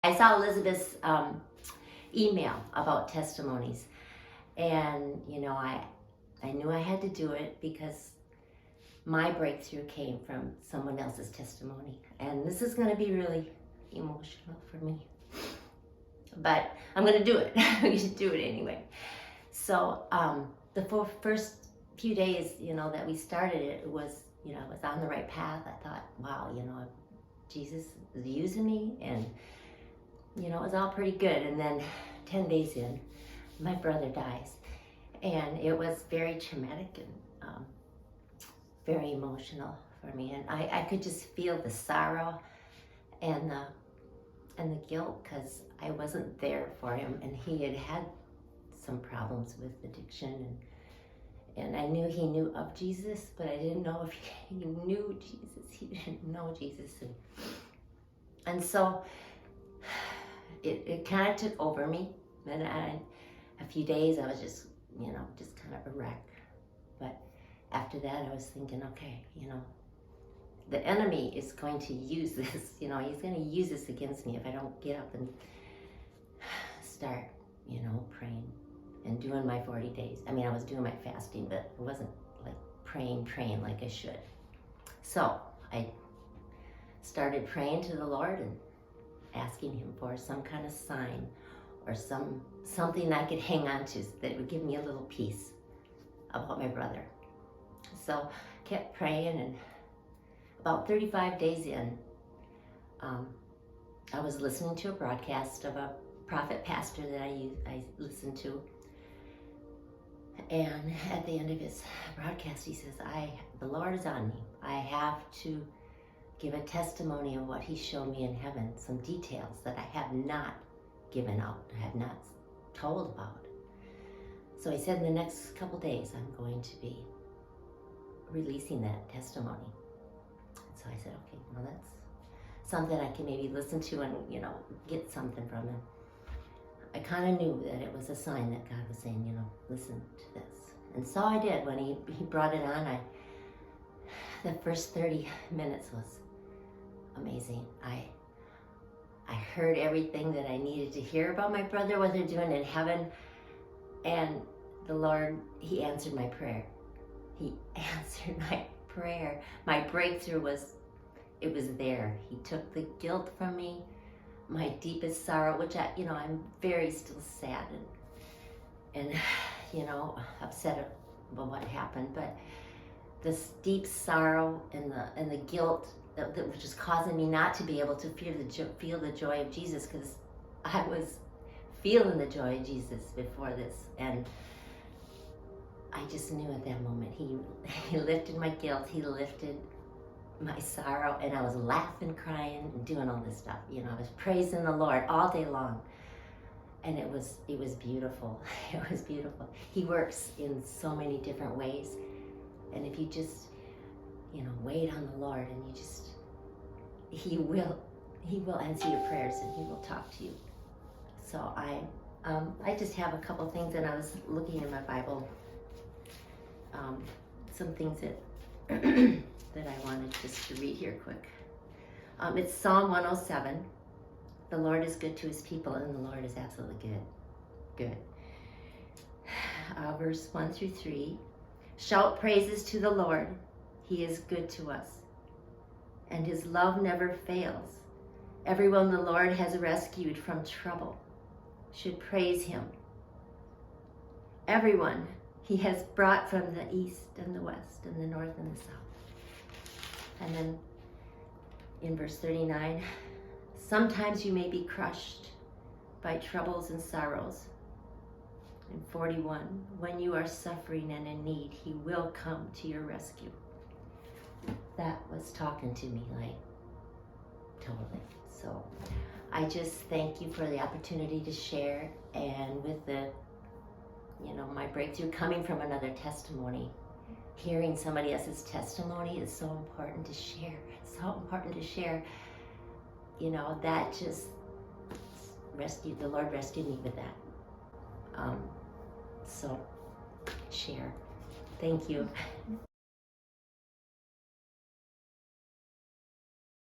I saw Elizabeth's email about testimonies, and I knew I had to do it because my breakthrough came from someone else's testimony, and this is going to be really emotional for me, but I'm going to do it. I'm going to do it anyway. So the first few days, that we started it was, I was on the right path. I thought, wow, Jesus is using me, and it was all pretty good. And then 10 days in, my brother dies, and it was very traumatic and very emotional for me. And I could just feel the sorrow and the guilt, because I wasn't there for him, and he had some problems with addiction, and I knew he knew of Jesus, but I didn't know if he knew Jesus. He didn't know Jesus, and so it kind of took over me. And a few days I was just kind of a wreck. But after that, I was thinking, okay, the enemy is going to use this. He's going to use this against me if I don't get up and start, praying and doing my 40 days. I mean, I was doing my fasting, but it wasn't like praying like I should. So I started praying to the Lord and asking him for some kind of sign or something I could hang on to that would give me a little peace about my brother. So I kept praying, and about 35 days in, I was listening to a broadcast of a prophet pastor that I listened to. And at the end of his broadcast, he says, the Lord is on me. I have to give a testimony of what he showed me in heaven, some details that I have not given out, I have not told about. So he said in the next couple days, I'm going to be releasing that testimony. So I said, okay, well, that's something I can maybe listen to and, get something from him. I kind of knew that it was a sign that God was saying, listen to this. And so I did. When he brought it on, the first 30 minutes was amazing. I heard everything that I needed to hear about my brother, what they're doing in heaven. And the Lord, he answered my prayer. He answered my prayer. My breakthrough was there. He took the guilt from me, my deepest sorrow, which I'm very still sad and upset about what happened. But this deep sorrow and the guilt that was just causing me not to be able to feel the joy of Jesus, because I was feeling the joy of Jesus before this, and I just knew at that moment he lifted my guilt, he lifted my sorrow, and I was laughing, crying, and doing all this stuff. I was praising the Lord all day long, and it was beautiful. It was beautiful. He works in so many different ways, and if you just wait on the Lord, and he will answer your prayers, and he will talk to you. So I just have a couple things, and I was looking in my Bible, some things that that I wanted just to read here quick. It's Psalm 107. The Lord is good to his people, and the Lord is absolutely good. Verse 1 through 3. Shout praises to the Lord. He is good to us, and his love never fails. Everyone the Lord has rescued from trouble should praise him. Everyone he has brought from the east and the west and the north and the south. And then in verse 39, sometimes you may be crushed by troubles and sorrows. In 41, when you are suffering and in need, he will come to your rescue. That was talking to me, like, totally. So I just thank you for the opportunity to share, and with the, my breakthrough coming from another testimony. Hearing somebody else's testimony is so important to share. It's so important to share. That just the Lord rescued me with that. So share. Thank you.